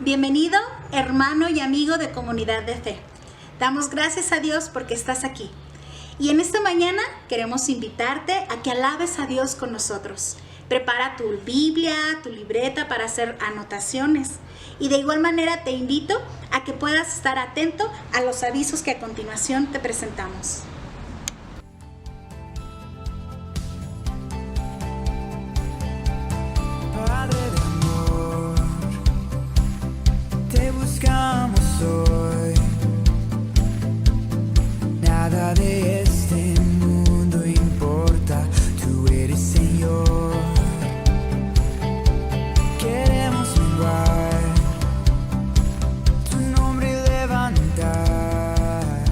Bienvenido, hermano y amigo de Comunidad de Fe. Damos gracias a Dios porque estás aquí. Y en esta mañana queremos invitarte a que alabes a Dios con nosotros. Prepara tu Biblia, tu libreta para hacer anotaciones. Y de igual manera te invito a que puedas estar atento a los avisos que a continuación te presentamos. Padre de amor, te buscamos hoy. Nada de este mundo importa, tú eres Señor. Queremos menguar, tu nombre levantar,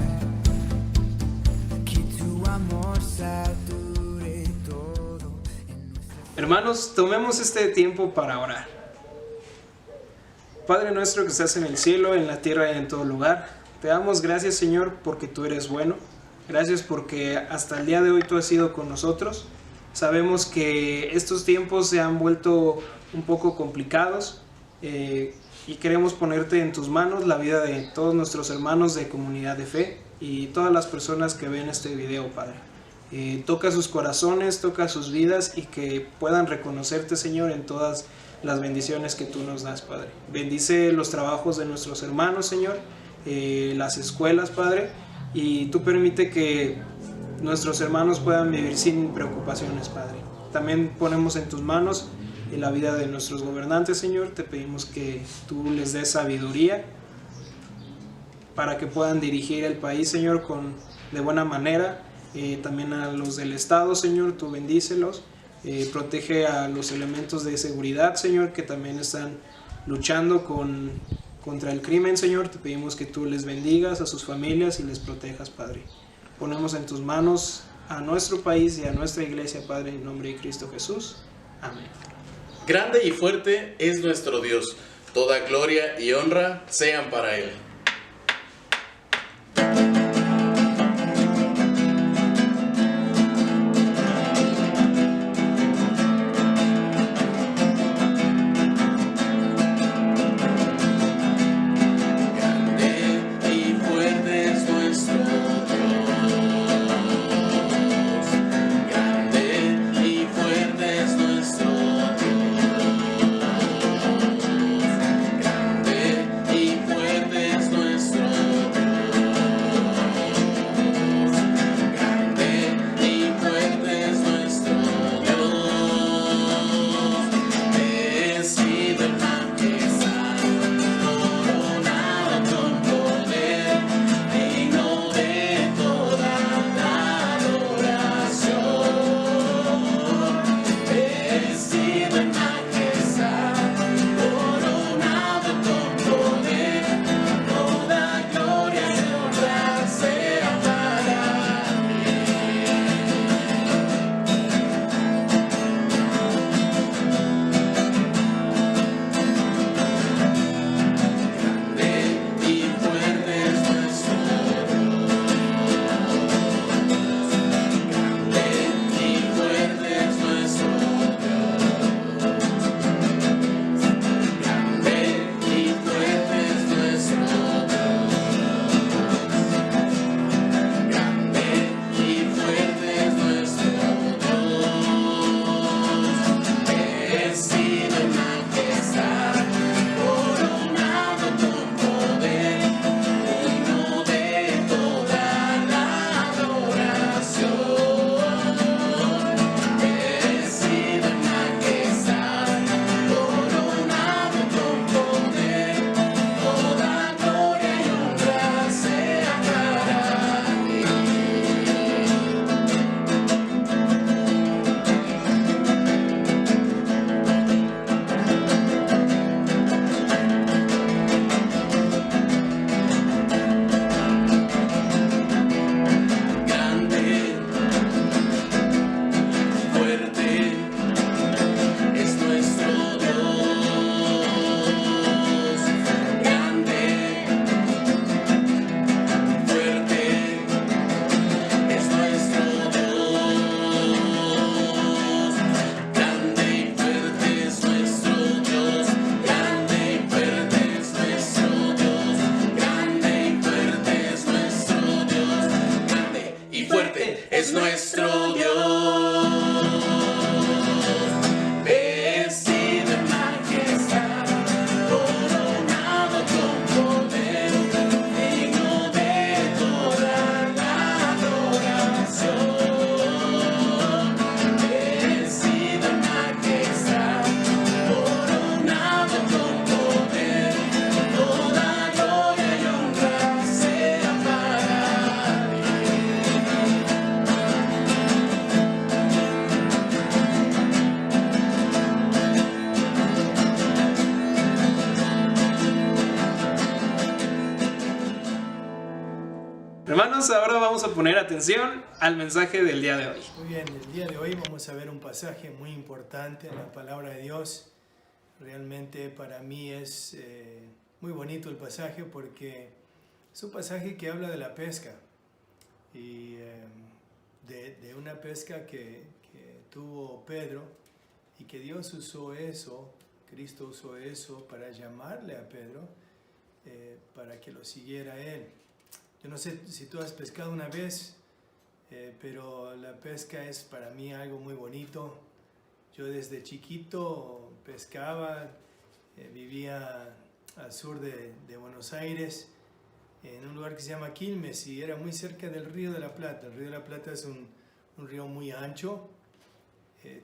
que tu amor sature todo en nuestra... Hermanos, tomemos este tiempo para orar. Padre nuestro que estás en el cielo, en la tierra y en todo lugar, te damos gracias, Señor, porque tú eres bueno. Gracias porque hasta el día de hoy tú has sido con nosotros. Sabemos que estos tiempos se han vuelto un poco complicados y queremos ponerte en tus manos la vida de todos nuestros hermanos de Comunidad de Fe y todas las personas que ven este video, Padre. Toca sus corazones, toca sus vidas y que puedan reconocerte, Señor, en todas las bendiciones que tú nos das, Padre. Bendice los trabajos de nuestros hermanos, Señor, las escuelas, Padre, y tú permite que nuestros hermanos puedan vivir sin preocupaciones, Padre. También ponemos en tus manos la vida de nuestros gobernantes, Señor. Te pedimos que tú les des sabiduría para que puedan dirigir el país, Señor, de buena manera. También a los del Estado, Señor, tú bendícelos. Protege a los elementos de seguridad, Señor, que también están luchando contra el crimen, Señor. Te pedimos que tú les bendigas a sus familias y les protejas, Padre. Ponemos en tus manos a nuestro país y a nuestra iglesia, Padre, en nombre de Cristo Jesús. Amén. Grande y fuerte es nuestro Dios. Toda gloria y honra sean para Él. Fuerte es hermanos, ahora vamos a poner atención al mensaje del día de hoy. Muy bien, el día de hoy vamos a ver un pasaje muy importante en la palabra de Dios. Realmente para mí es muy bonito el pasaje porque es un pasaje que habla de la pesca y de una pesca que tuvo Pedro y que Dios usó eso, Cristo usó eso para llamarle a Pedro, para que lo siguiera a él. Yo no sé si tú has pescado una vez, pero la pesca es para mí algo muy bonito. Yo desde chiquito pescaba, vivía al sur de Buenos Aires, en un lugar que se llama Quilmes, y era muy cerca del Río de la Plata. El Río de la Plata es un río muy ancho,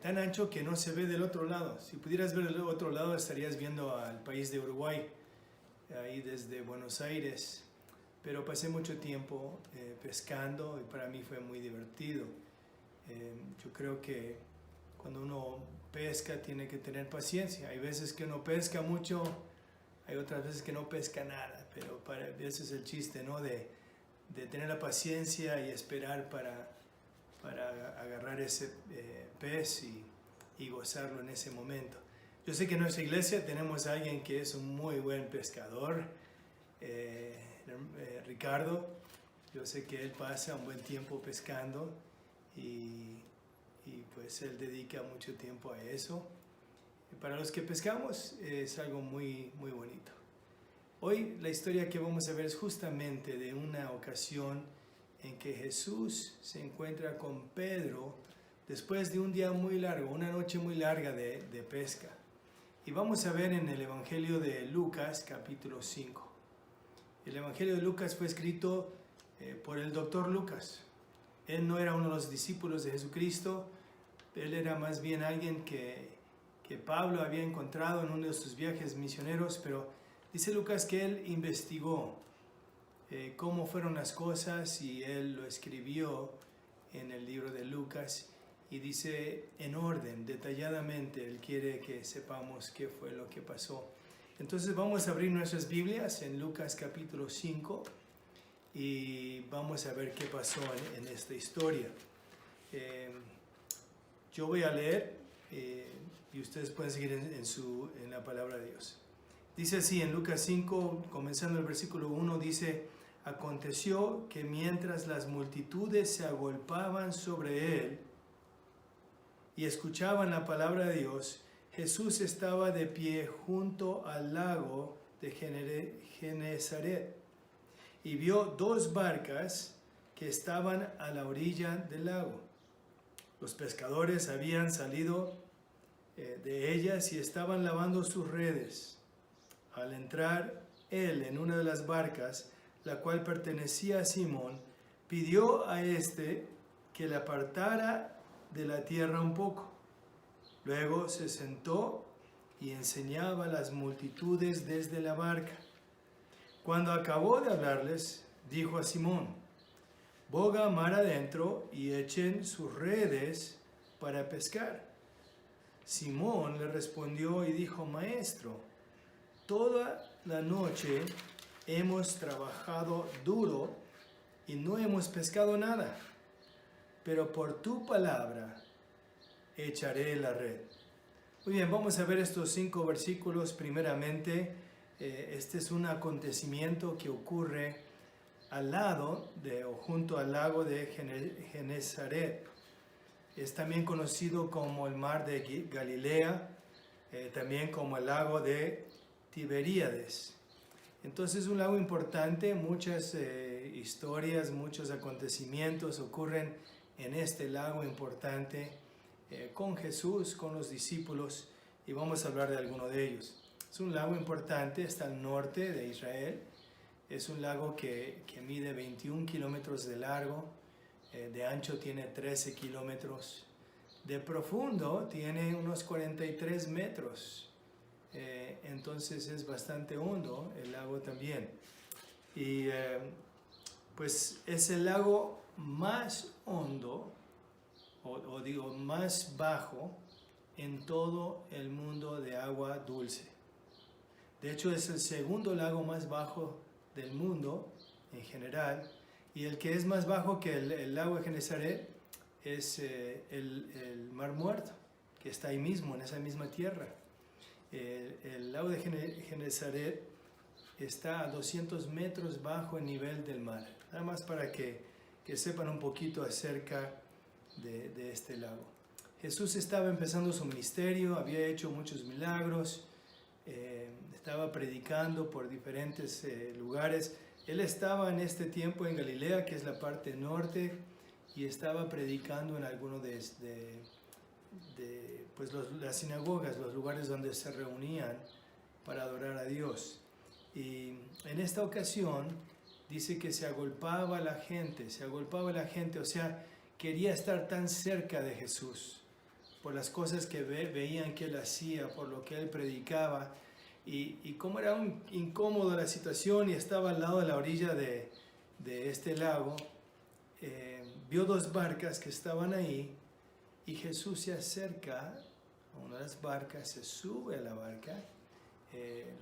tan ancho que no se ve del otro lado. Si pudieras ver del otro lado estarías viendo al país de Uruguay, ahí desde Buenos Aires. Pero pasé mucho tiempo pescando y para mí fue muy divertido. Yo creo que cuando uno pesca tiene que tener paciencia. Hay veces que uno pesca mucho, hay otras veces que no pesca nada, pero ese es el chiste, ¿no? De tener la paciencia y esperar para agarrar ese pez y gozarlo en ese momento. Yo sé que en nuestra iglesia tenemos a alguien que es un muy buen pescador, Ricardo. Yo sé que él pasa un buen tiempo pescando y pues él dedica mucho tiempo a eso. Y para los que pescamos es algo muy, muy bonito. Hoy la historia que vamos a ver es justamente de una ocasión en que Jesús se encuentra con Pedro después de un día muy largo, una noche muy larga de pesca. Y vamos a ver en el Evangelio de Lucas, capítulo 5. El Evangelio de Lucas fue escrito por el doctor Lucas. Él no era uno de los discípulos de Jesucristo, él era más bien alguien que Pablo había encontrado en uno de sus viajes misioneros, pero dice Lucas que él investigó cómo fueron las cosas y él lo escribió en el libro de Lucas y dice en orden, detalladamente, él quiere que sepamos qué fue lo que pasó. Entonces vamos a abrir nuestras Biblias en Lucas capítulo 5 y vamos a ver qué pasó en esta historia. Yo voy a leer y ustedes pueden seguir en la palabra de Dios. Dice así en Lucas 5, comenzando el versículo 1, dice: aconteció que mientras las multitudes se agolpaban sobre él y escuchaban la palabra de Dios, Jesús estaba de pie junto al lago de Genesaret y vio dos barcas que estaban a la orilla del lago. Los pescadores habían salido de ellas y estaban lavando sus redes. Al entrar él en una de las barcas, la cual pertenecía a Simón, pidió a éste que le apartara de la tierra un poco. Luego se sentó y enseñaba a las multitudes desde la barca. Cuando acabó de hablarles, dijo a Simón: boga mar adentro y echen sus redes para pescar. Simón le respondió y dijo: Maestro, toda la noche hemos trabajado duro y no hemos pescado nada, pero por tu palabra echaré la red. Muy bien, vamos a ver estos 5 versículos. Primeramente, este es un acontecimiento que ocurre al lado o junto al lago de Genesaret. Es también conocido como el mar de Galilea, también como el lago de Tiberíades. Entonces es un lago importante, muchas historias, muchos acontecimientos ocurren en este lago importante con Jesús, con los discípulos, y vamos a hablar de alguno de ellos. Es un lago importante, está al norte de Israel. Es un lago que mide 21 kilómetros de largo, de ancho tiene 13 kilómetros, de profundo tiene unos 43 metros. Entonces es bastante hondo el lago también. Y pues es el lago más hondo, o digo más bajo, en todo el mundo de agua dulce. De hecho es el segundo lago más bajo del mundo en general Y el que es más bajo que el lago de Genesaret es el Mar Muerto, que está ahí mismo, en esa misma tierra. El lago de Genesaret está a 200 metros bajo el nivel del mar. Nada más para que sepan un poquito acerca de este lago. Jesús estaba empezando su ministerio, había hecho muchos milagros, estaba predicando por diferentes lugares. Él estaba en este tiempo en Galilea, que es la parte norte, y estaba predicando en alguno pues las sinagogas, los lugares donde se reunían para adorar a Dios. Y en esta ocasión dice que se agolpaba la gente, o sea, quería estar tan cerca de Jesús por las cosas que veían que él hacía, por lo que él predicaba, y cómo era incómoda la situación, y estaba al lado de la orilla de este lago. Vio dos barcas que estaban ahí, y Jesús se acerca a una de las barcas, se sube a la barca.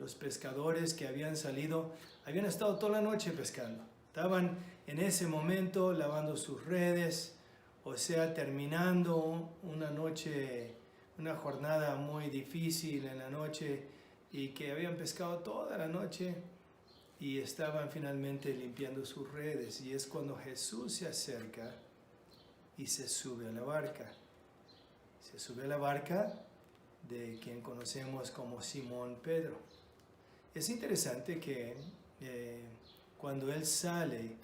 Los pescadores que habían salido, habían estado toda la noche pescando, estaban en ese momento lavando sus redes, o sea, terminando una noche, una jornada muy difícil en la noche, y que habían pescado toda la noche y estaban finalmente limpiando sus redes. Y es cuando Jesús se acerca y se sube a la barca. Se sube a la barca de quien conocemos como Simón Pedro. Es interesante que cuando él sale,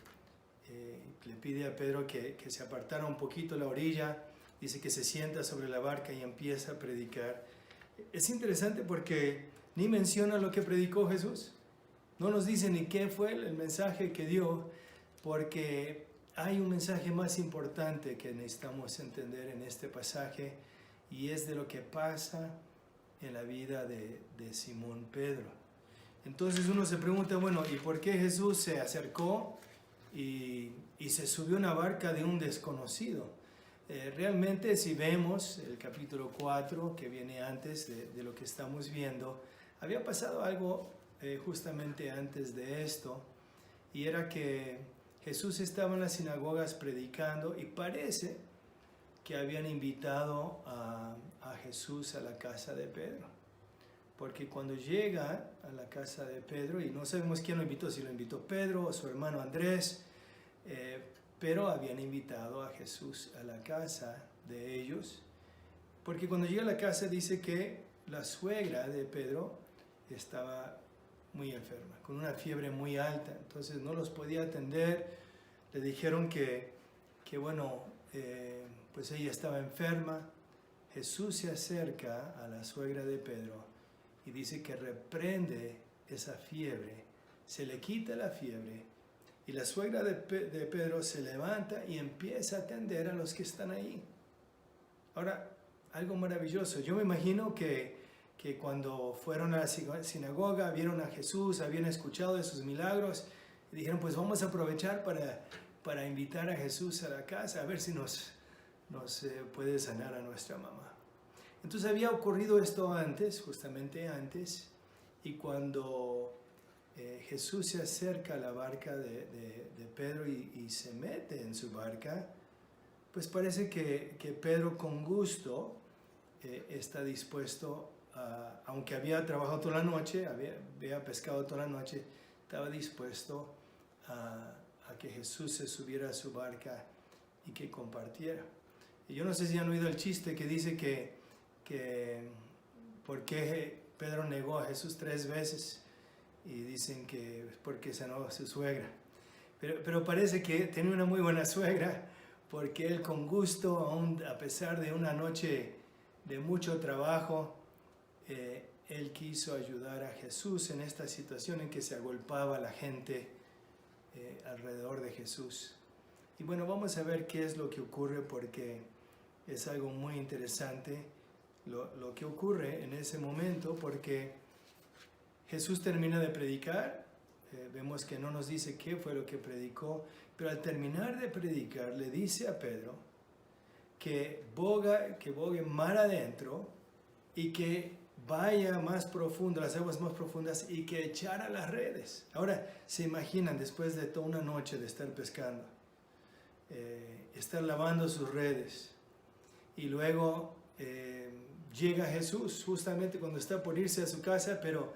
le pide a Pedro que se apartara un poquito la orilla, dice que se sienta sobre la barca y empieza a predicar. Es interesante porque ni menciona lo que predicó Jesús, no nos dice ni qué fue el mensaje que dio, porque hay un mensaje más importante que necesitamos entender en este pasaje, y es de lo que pasa en la vida de Simón Pedro. Entonces uno se pregunta, bueno, ¿y por qué Jesús se acercó y se subió a una barca de un desconocido? Realmente, si vemos el capítulo 4, que viene antes de lo que estamos viendo, había pasado algo justamente antes de esto, y era que Jesús estaba en las sinagogas predicando, y parece que habían invitado a Jesús a la casa de Pedro, porque cuando llega a la casa de Pedro, y no sabemos quién lo invitó, si lo invitó Pedro o su hermano Andrés, pero habían invitado a Jesús a la casa de ellos, porque cuando llega a la casa dice que la suegra de Pedro estaba muy enferma, con una fiebre muy alta, entonces no los podía atender. Le dijeron que bueno, pues ella estaba enferma. Jesús se acerca a la suegra de Pedro y dice que reprende esa fiebre, se le quita la fiebre, y la suegra de Pedro se levanta y empieza a atender a los que están ahí. Ahora, algo maravilloso, yo me imagino que cuando fueron a la sinagoga, vieron a Jesús, habían escuchado de sus milagros, y dijeron, pues vamos a aprovechar para invitar a Jesús a la casa, a ver si nos puede sanar a nuestra mamá. Entonces había ocurrido esto antes, justamente antes, y cuando Jesús se acerca a la barca de Pedro y se mete en su barca, pues parece que Pedro con gusto está dispuesto, aunque había trabajado toda la noche, había pescado toda la noche, estaba dispuesto a que Jesús se subiera a su barca y que compartiera. Y yo no sé si han oído el chiste que dice que por qué Pedro negó a Jesús 3 veces, y dicen que es porque sanó a su suegra. Pero parece que tenía una muy buena suegra, porque él con gusto, aún a pesar de una noche de mucho trabajo, él quiso ayudar a Jesús en esta situación en que se agolpaba la gente alrededor de Jesús. Y bueno, vamos a ver qué es lo que ocurre, porque es algo muy interesante lo que ocurre en ese momento, porque Jesús termina de predicar. Vemos que no nos dice qué fue lo que predicó, pero al terminar de predicar le dice a Pedro que bogue mar adentro y que vaya más profundo, las aguas más profundas, y que echara las redes. Ahora, se imaginan después de toda una noche de estar pescando, estar lavando sus redes, y luego llega Jesús justamente cuando está por irse a su casa, pero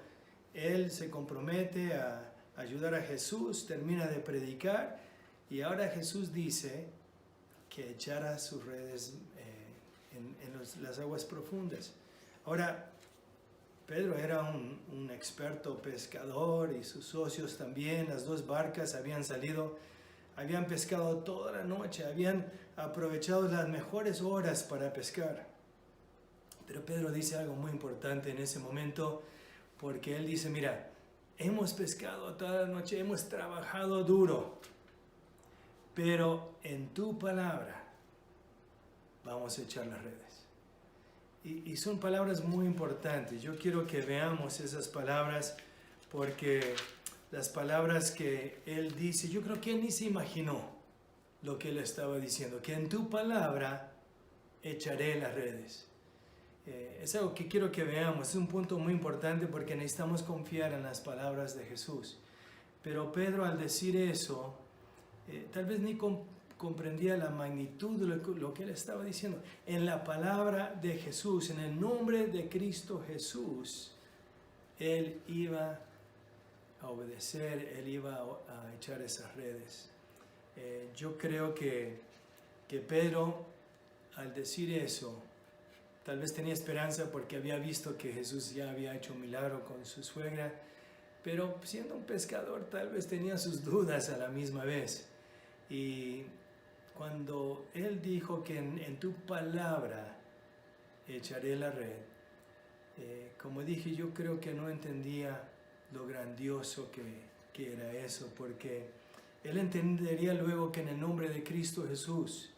él se compromete a ayudar a Jesús, termina de predicar, y ahora Jesús dice que echara sus redes en las aguas profundas. Ahora, Pedro era un experto pescador y sus socios también. Las dos barcas habían salido, habían pescado toda la noche, habían aprovechado las mejores horas para pescar. Pero Pedro dice algo muy importante en ese momento, porque él dice, mira, hemos pescado toda la noche, hemos trabajado duro, pero en tu palabra vamos a echar las redes. Y son palabras muy importantes. Yo quiero que veamos esas palabras, porque las palabras que él dice, yo creo que él ni se imaginó lo que él estaba diciendo, que en tu palabra echaré las redes. Es algo que quiero que veamos, es un punto muy importante porque necesitamos confiar en las palabras de Jesús. Pero Pedro, al decir eso, tal vez ni comprendía la magnitud de lo que él estaba diciendo. En la palabra de Jesús, en el nombre de Cristo Jesús, él iba a obedecer, él iba a echar esas redes. Yo creo que Pedro, al decir eso, tal vez tenía esperanza porque había visto que Jesús ya había hecho un milagro con su suegra, pero siendo un pescador tal vez tenía sus dudas a la misma vez. Y cuando él dijo que en tu palabra echaré la red, como dije, yo creo que no entendía lo grandioso que era eso, porque él entendería luego que en el nombre de Cristo Jesús,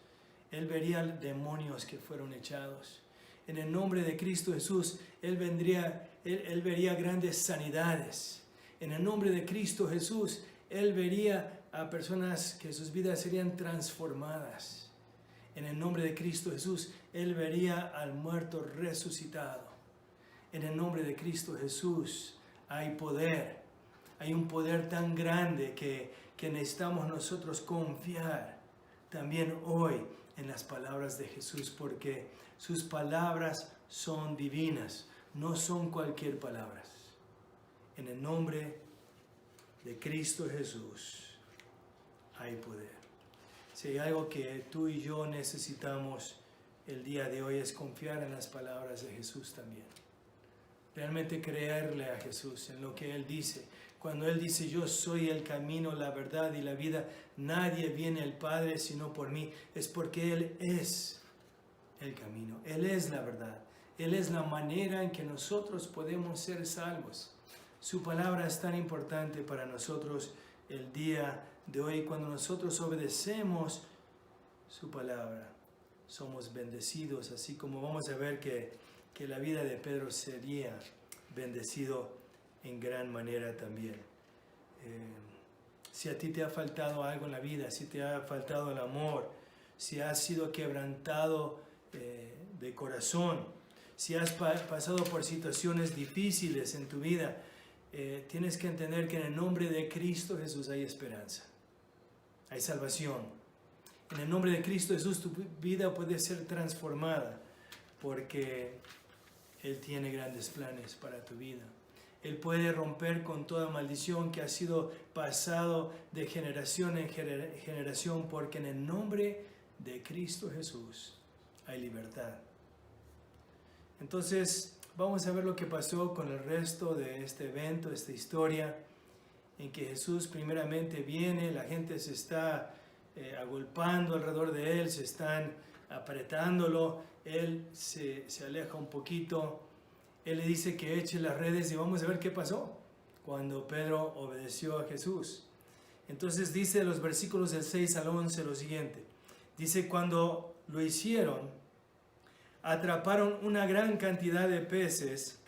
él vería demonios que fueron echados. En el nombre de Cristo Jesús, él vería grandes sanidades. En el nombre de Cristo Jesús, él vería a personas que sus vidas serían transformadas. En el nombre de Cristo Jesús, él vería al muerto resucitado. En el nombre de Cristo Jesús hay poder. Hay un poder tan grande que necesitamos nosotros confiar también hoy en las palabras de Jesús, porque sus palabras son divinas, no son cualquier palabras. En el nombre de Cristo Jesús hay poder. Si hay algo que tú y yo necesitamos el día de hoy es confiar en las palabras de Jesús también. Realmente creerle a Jesús en lo que Él dice. Cuando Él dice, yo soy el camino, la verdad y la vida, nadie viene al Padre sino por mí. Es porque Él es el camino, Él es la verdad, Él es la manera en que nosotros podemos ser salvos. Su palabra es tan importante para nosotros el día de hoy. Cuando nosotros obedecemos su palabra, somos bendecidos, así como vamos a ver que la vida de Pedro sería bendecido en gran manera también. Si a ti te ha faltado algo en la vida, si te ha faltado el amor, si has sido quebrantado de corazón, si has pasado por situaciones difíciles en tu vida, tienes que entender que en el nombre de Cristo Jesús hay esperanza, hay salvación. En el nombre de Cristo Jesús tu vida puede ser transformada porque Él tiene grandes planes para tu vida. Él puede romper con toda maldición que ha sido pasado de generación en generación, porque en el nombre de Cristo Jesús hay libertad. Entonces, vamos a ver lo que pasó con el resto de este evento, esta historia, en que Jesús primeramente viene, la gente se está agolpando alrededor de Él, se están apretándolo, Él se aleja un poquito. Él le dice que eche las redes y vamos a ver qué pasó cuando Pedro obedeció a Jesús. Entonces dice los versículos del 6 al 11 lo siguiente. Dice, cuando lo hicieron, atraparon una gran cantidad de peces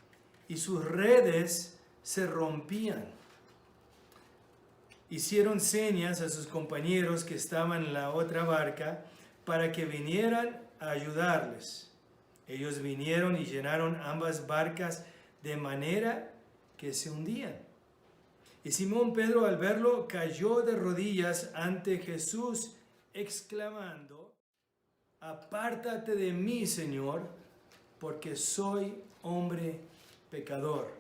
y sus redes se rompían. Hicieron señas a sus compañeros que estaban en la otra barca para que vinieran a ayudarles. Ellos vinieron y llenaron ambas barcas de manera que se hundían. Y Simón Pedro, al verlo, cayó de rodillas ante Jesús, exclamando: apártate de mí, Señor, porque soy hombre pecador.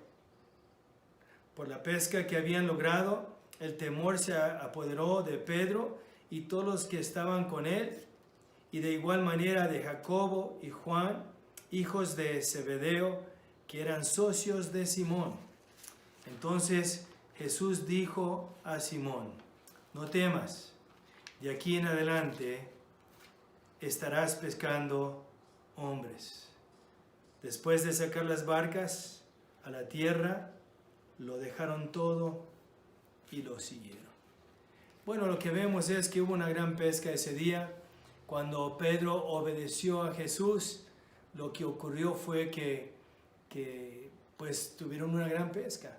Por la pesca que habían logrado, el temor se apoderó de Pedro y todos los que estaban con él, y de igual manera de Jacobo y Juan, hijos de Zebedeo, que eran socios de Simón. Entonces Jesús dijo a Simón: no temas, de aquí en adelante estarás pescando hombres. Después de sacar las barcas a la tierra, lo dejaron todo y lo siguieron. Bueno, lo que vemos es que hubo una gran pesca ese día. Cuando Pedro obedeció a Jesús, lo que ocurrió fue que pues tuvieron una gran pesca.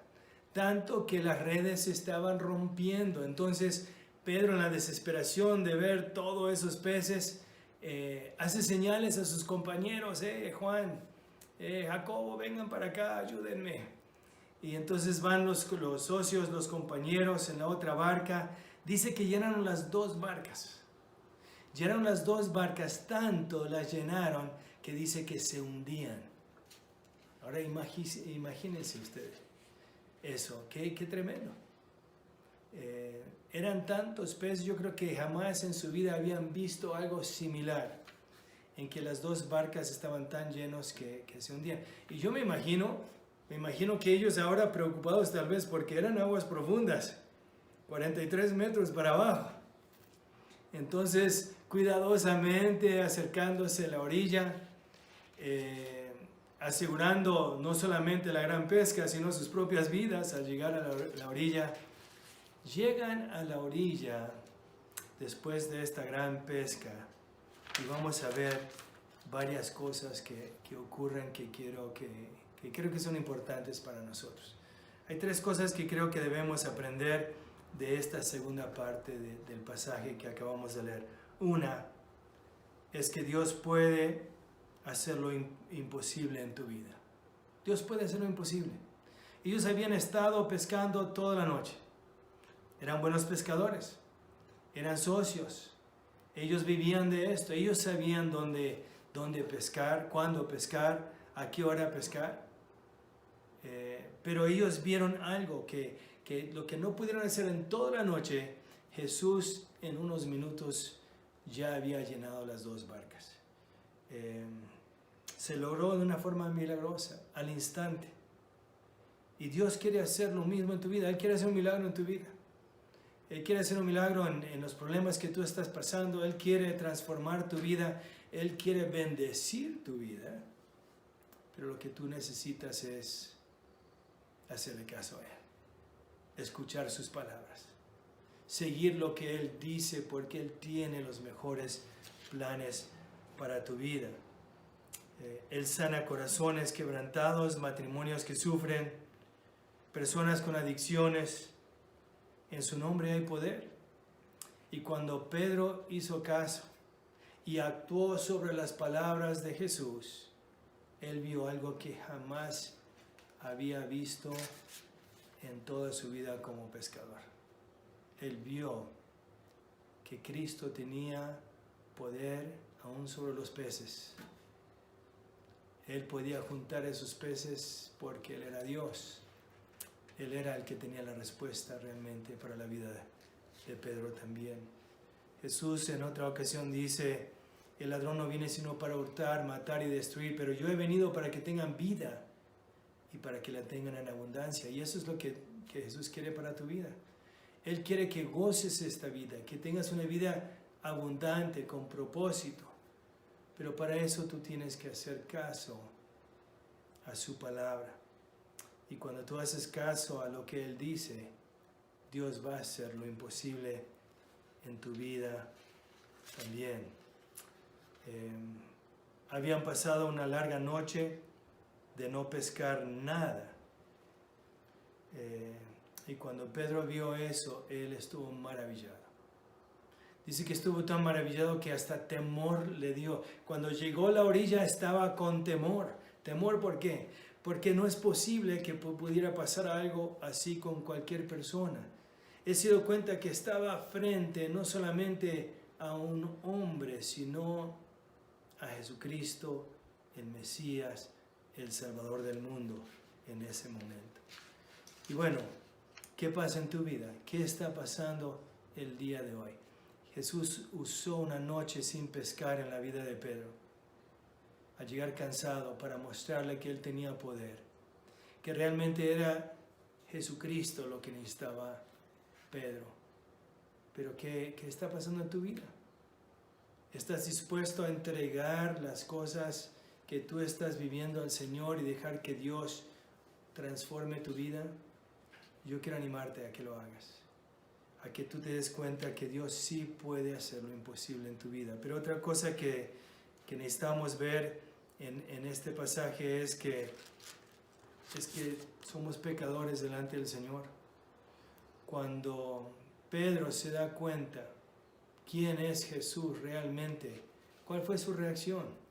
Tanto que las redes se estaban rompiendo. Entonces Pedro, en la desesperación de ver todos esos peces, hace señales a sus compañeros: Juan, Jacobo, vengan para acá, ayúdenme. Y entonces van los socios, los compañeros en la otra barca. Dice que llenaron las dos barcas. Llenaron las dos barcas, tanto las llenaron que dice que se hundían. Ahora imagínense ustedes eso, qué tremendo. Eran tantos peces, yo creo que jamás en su vida habían visto algo similar, en que las dos barcas estaban tan llenos que se hundían. Y yo me imagino que ellos ahora preocupados tal vez porque eran aguas profundas, 43 metros para abajo. Entonces, cuidadosamente acercándose a la orilla, asegurando no solamente la gran pesca, sino sus propias vidas al llegar a la orilla. Llegan a la orilla después de esta gran pesca y vamos a ver varias cosas que ocurren que creo que son importantes para nosotros. Hay tres cosas que creo que debemos aprender de esta segunda parte del pasaje que acabamos de leer. Una es que Dios puede hacer lo imposible en tu vida. Dios puede hacer lo imposible. Ellos habían estado pescando toda la noche. Eran buenos pescadores. Eran socios. Ellos vivían de esto. Ellos sabían dónde pescar, cuándo pescar, a qué hora pescar. Pero ellos vieron algo que lo que no pudieron hacer en toda la noche, Jesús en unos minutos ya había llenado las dos barcas. Se logró de una forma milagrosa, al instante. Y Dios quiere hacer lo mismo en tu vida. Él quiere hacer un milagro en tu vida. Él quiere hacer un milagro en los problemas que tú estás pasando. Él quiere transformar tu vida. Él quiere bendecir tu vida. Pero lo que tú necesitas es hacerle caso a Él. Escuchar sus palabras. Seguir lo que Él dice, porque Él tiene los mejores planes para tu vida. Él sana corazones quebrantados, matrimonios que sufren, personas con adicciones. En su nombre hay poder. Y cuando Pedro hizo caso y actuó sobre las palabras de Jesús, él vio algo que jamás había visto en toda su vida como pescador. Él vio que Cristo tenía poder aún sobre los peces. Él podía juntar esos peces porque Él era Dios. Él era el que tenía la respuesta realmente para la vida de Pedro también. Jesús en otra ocasión dice: el ladrón no viene sino para hurtar, matar y destruir, pero yo he venido para que tengan vida y para que la tengan en abundancia. Y eso es lo que Jesús quiere para tu vida. Él quiere que goces esta vida, que tengas una vida abundante, con propósito. Pero para eso tú tienes que hacer caso a su palabra. Y cuando tú haces caso a lo que Él dice, Dios va a hacer lo imposible en tu vida también. Habían pasado una larga noche de no pescar nada. Y cuando Pedro vio eso, él estuvo maravillado. Dice que estuvo tan maravillado que hasta temor le dio. Cuando llegó a la orilla estaba con temor. ¿Temor por qué? Porque no es posible que pudiera pasar algo así con cualquier persona. Él se dio cuenta que estaba frente no solamente a un hombre, sino a Jesucristo, el Mesías, el Salvador del mundo en ese momento. Y bueno, ¿qué pasa en tu vida? ¿Qué está pasando el día de hoy? Jesús usó una noche sin pescar en la vida de Pedro, al llegar cansado para mostrarle que él tenía poder, que realmente era Jesucristo lo que necesitaba Pedro. Pero ¿qué está pasando en tu vida? ¿Estás dispuesto a entregar las cosas que tú estás viviendo al Señor y dejar que Dios transforme tu vida? Yo quiero animarte a que lo hagas, a que tú te des cuenta que Dios sí puede hacer lo imposible en tu vida. Pero otra cosa que necesitamos ver en este pasaje es que somos pecadores delante del Señor. Cuando Pedro se da cuenta quién es Jesús realmente, ¿cuál fue su reacción?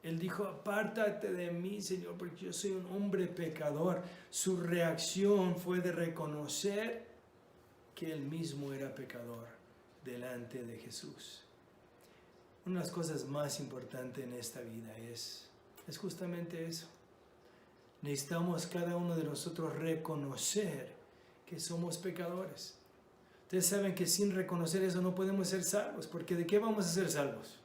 Él dijo, apártate de mí, Señor, porque yo soy un hombre pecador. Su reacción fue de reconocer que él mismo era pecador delante de Jesús. Una de las cosas más importantes en esta vida es justamente eso. Necesitamos cada uno de nosotros reconocer que somos pecadores. Ustedes saben que sin reconocer eso no podemos ser salvos, porque ¿de qué vamos a ser salvos?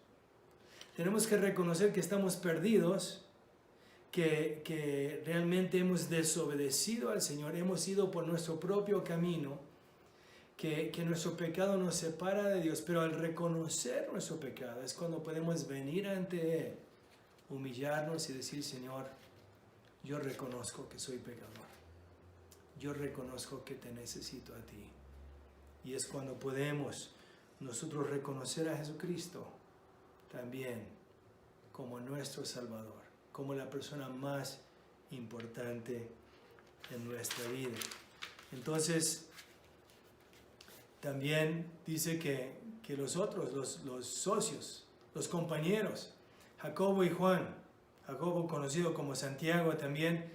Tenemos que reconocer que estamos perdidos, que realmente hemos desobedecido al Señor, hemos ido por nuestro propio camino, que nuestro pecado nos separa de Dios, pero al reconocer nuestro pecado es cuando podemos venir ante Él, humillarnos y decir, Señor, yo reconozco que soy pecador, yo reconozco que te necesito a ti. Y es cuando podemos nosotros reconocer a Jesucristo también como nuestro Salvador, como la persona más importante en nuestra vida. Entonces, también dice que los otros, los socios, los compañeros, Jacobo y Juan, Jacobo conocido como Santiago también,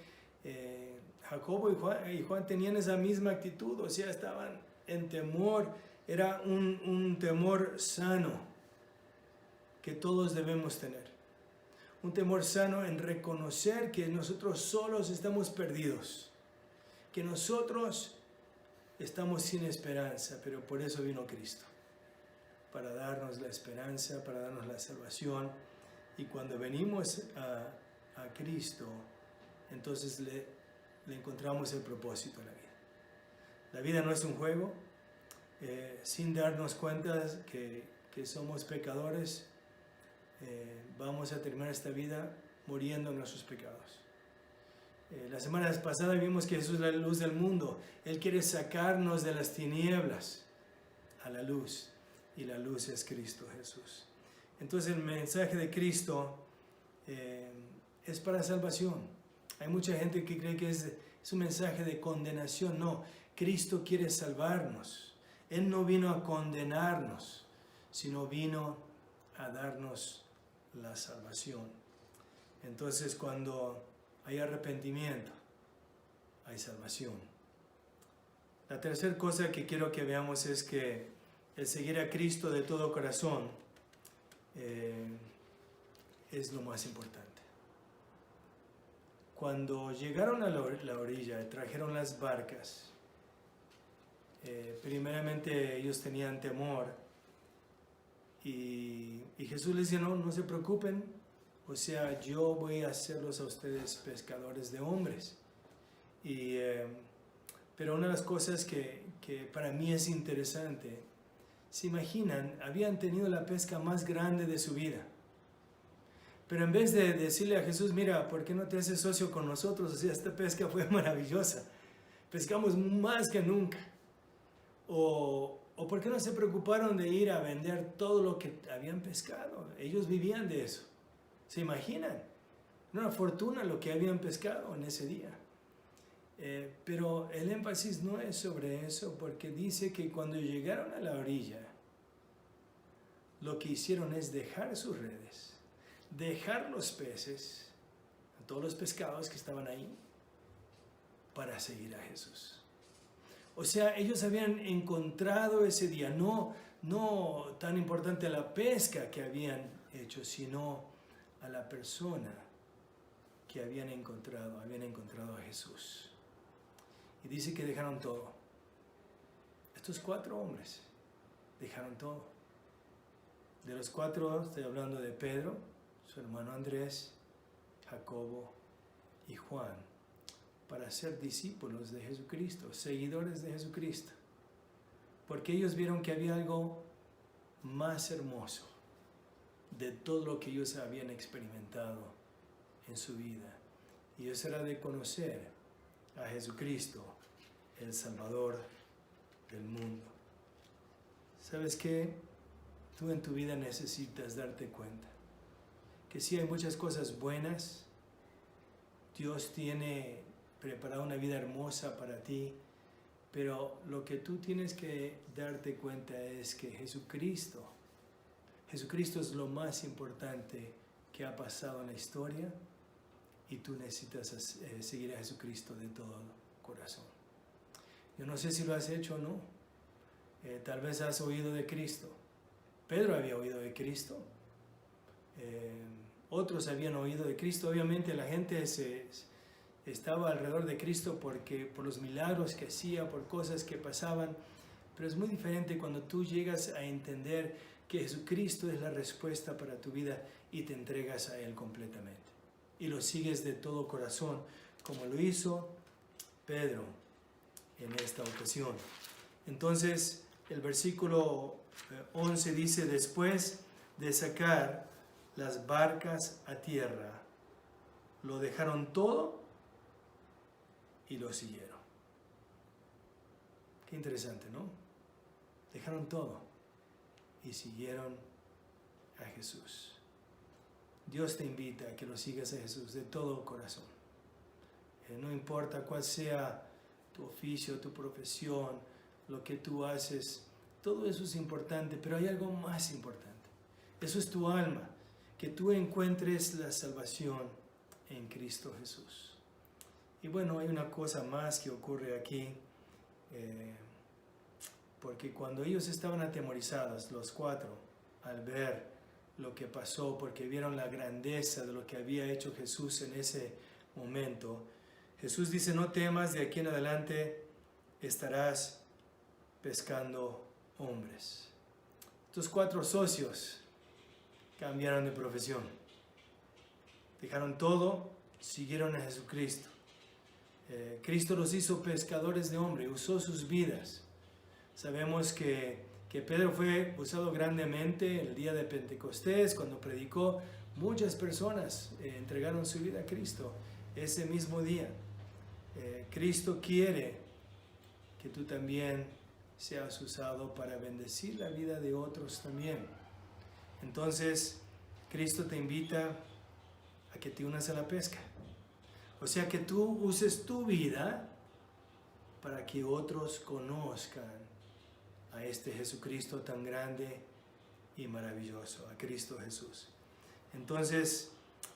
Jacobo y Juan tenían esa misma actitud, o sea, estaban en temor, era un temor sano que todos debemos tener. Un temor sano en reconocer que nosotros solos estamos perdidos, que nosotros estamos sin esperanza, pero por eso vino Cristo, para darnos la esperanza, para darnos la salvación. Y cuando venimos a Cristo, entonces le encontramos el propósito de la vida. La vida no es un juego. Sin darnos cuenta que somos pecadores, vamos a terminar esta vida muriendo en nuestros pecados. La semana pasada vimos que Jesús es la luz del mundo. Él quiere sacarnos de las tinieblas a la luz, y la luz es Cristo Jesús. Entonces el mensaje de Cristo es para salvación. Hay mucha gente que cree que es un mensaje de condenación. No, Cristo quiere salvarnos. Él no vino a condenarnos, sino vino a darnos la salvación. Entonces, cuando hay arrepentimiento, hay salvación. La tercera cosa que quiero que veamos es que el seguir a Cristo de todo corazón es lo más importante. Cuando llegaron a la orilla y trajeron las barcas, primeramente ellos tenían temor, y Jesús les dice, no se preocupen, o sea, yo voy a hacerlos a ustedes pescadores de hombres. Pero una de las cosas que para mí es interesante, se imaginan, habían tenido la pesca más grande de su vida, pero en vez de decirle a Jesús, mira, ¿por qué no te haces socio con nosotros? O sea, esta pesca fue maravillosa, pescamos más que nunca. O ¿por qué no se preocuparon de ir a vender todo lo que habían pescado? Ellos vivían de eso. ¿Se imaginan? Era una fortuna lo que habían pescado en ese día. Pero el énfasis no es sobre eso, porque dice que cuando llegaron a la orilla, lo que hicieron es dejar sus redes, dejar los peces, todos los pescados que estaban ahí, para seguir a Jesús. O sea, ellos habían encontrado ese día, no tan importante la pesca que habían hecho, sino a la persona que habían encontrado a Jesús. Y dice que dejaron todo. Estos 4 hombres dejaron todo. De los 4 estoy hablando de Pedro, su hermano Andrés, Jacobo y Juan, para ser discípulos de Jesucristo, seguidores de Jesucristo. Porque ellos vieron que había algo más hermoso de todo lo que ellos habían experimentado en su vida. Y eso era de conocer a Jesucristo, el Salvador del mundo. ¿Sabes qué? Tú en tu vida necesitas darte cuenta que sí hay muchas cosas buenas. Dios tiene preparado una vida hermosa para ti, pero lo que tú tienes que darte cuenta es que Jesucristo es lo más importante que ha pasado en la historia, y tú necesitas seguir a Jesucristo de todo corazón. Yo no sé si lo has hecho o no. Tal vez has oído de Cristo. Pedro había oído de Cristo. Otros habían oído de Cristo. Obviamente la gente estaba alrededor de Cristo por los milagros que hacía, por cosas que pasaban. Pero es muy diferente cuando tú llegas a entender que Jesucristo es la respuesta para tu vida y te entregas a Él completamente. Y lo sigues de todo corazón, como lo hizo Pedro en esta ocasión. Entonces, el versículo 11 dice: después de sacar las barcas a tierra, lo dejaron todo y lo siguieron. Qué interesante, ¿no? Dejaron todo y siguieron a Jesús. Dios te invita a que lo sigas a Jesús de todo corazón. No importa cuál sea tu oficio, tu profesión, lo que tú haces, todo eso es importante, pero hay algo más importante. Eso es tu alma, que tú encuentres la salvación en Cristo Jesús. Y bueno, hay una cosa más que ocurre aquí, porque cuando ellos estaban atemorizados, los 4, al ver lo que pasó, porque vieron la grandeza de lo que había hecho Jesús en ese momento, Jesús dice: no temas, de aquí en adelante estarás pescando hombres. Estos 4 socios cambiaron de profesión, dejaron todo, siguieron a Jesucristo. Cristo los hizo pescadores de hombres, usó sus vidas. Sabemos que Pedro fue usado grandemente el día de Pentecostés, cuando predicó. Muchas personas entregaron su vida a Cristo ese mismo día. Cristo quiere que tú también seas usado para bendecir la vida de otros también. Entonces, Cristo te invita a que te unas a la pesca. O sea, que tú uses tu vida para que otros conozcan a este Jesucristo tan grande y maravilloso, a Cristo Jesús. Entonces,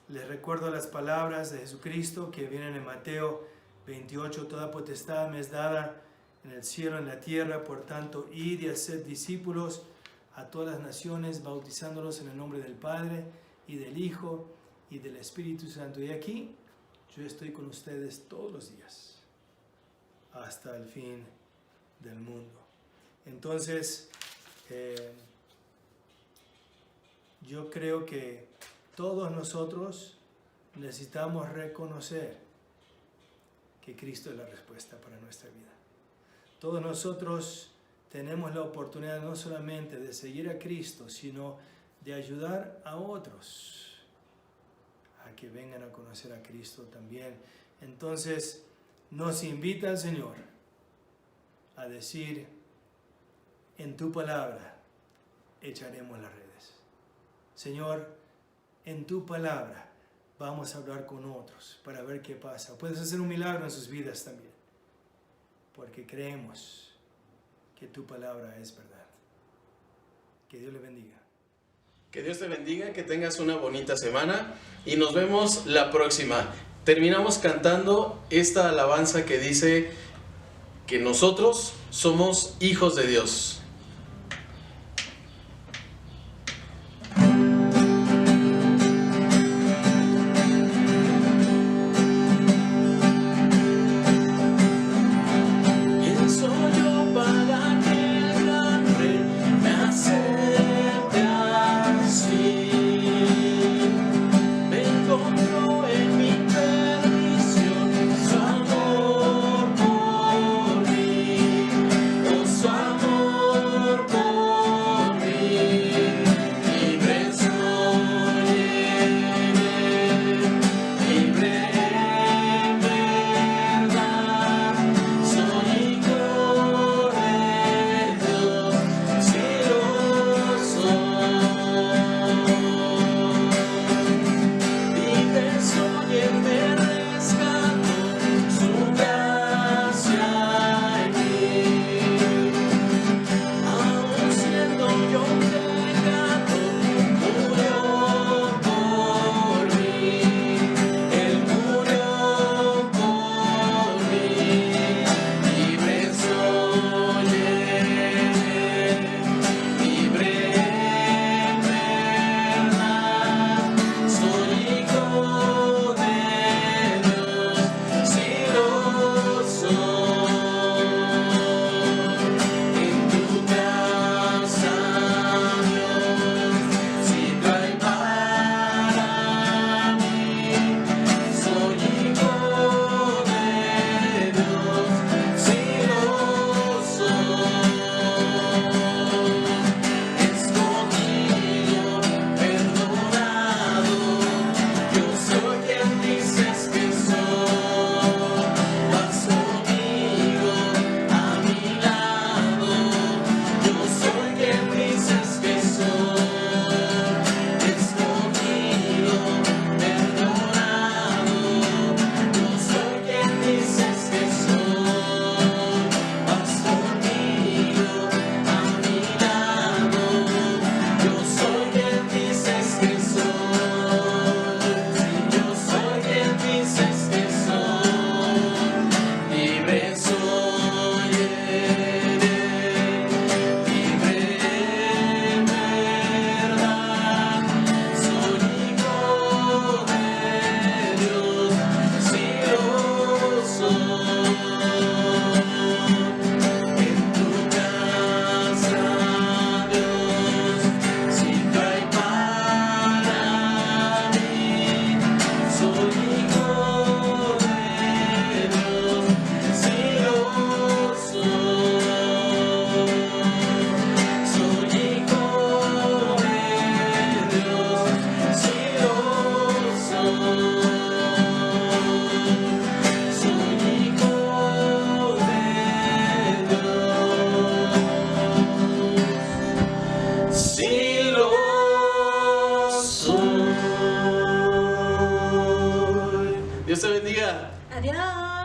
les recuerdo las palabras de Jesucristo que vienen en Mateo 28: toda potestad me es dada en el cielo y en la tierra, por tanto, id y haced discípulos a todas las naciones, bautizándolos en el nombre del Padre y del Hijo y del Espíritu Santo. Y aquí yo estoy con ustedes todos los días, hasta el fin del mundo. Entonces, yo creo que todos nosotros necesitamos reconocer que Cristo es la respuesta para nuestra vida. Todos nosotros tenemos la oportunidad no solamente de seguir a Cristo, sino de ayudar a otros a que vengan a conocer a Cristo también. Entonces, nos invita el Señor a decir: en tu palabra echaremos las redes. Señor, en tu palabra vamos a hablar con otros para ver qué pasa. Puedes hacer un milagro en sus vidas también, porque creemos que tu palabra es verdad. Que Dios le bendiga. Que Dios te bendiga, que tengas una bonita semana y nos vemos la próxima. Terminamos cantando esta alabanza que dice que nosotros somos hijos de Dios. Dios te bendiga. Adiós.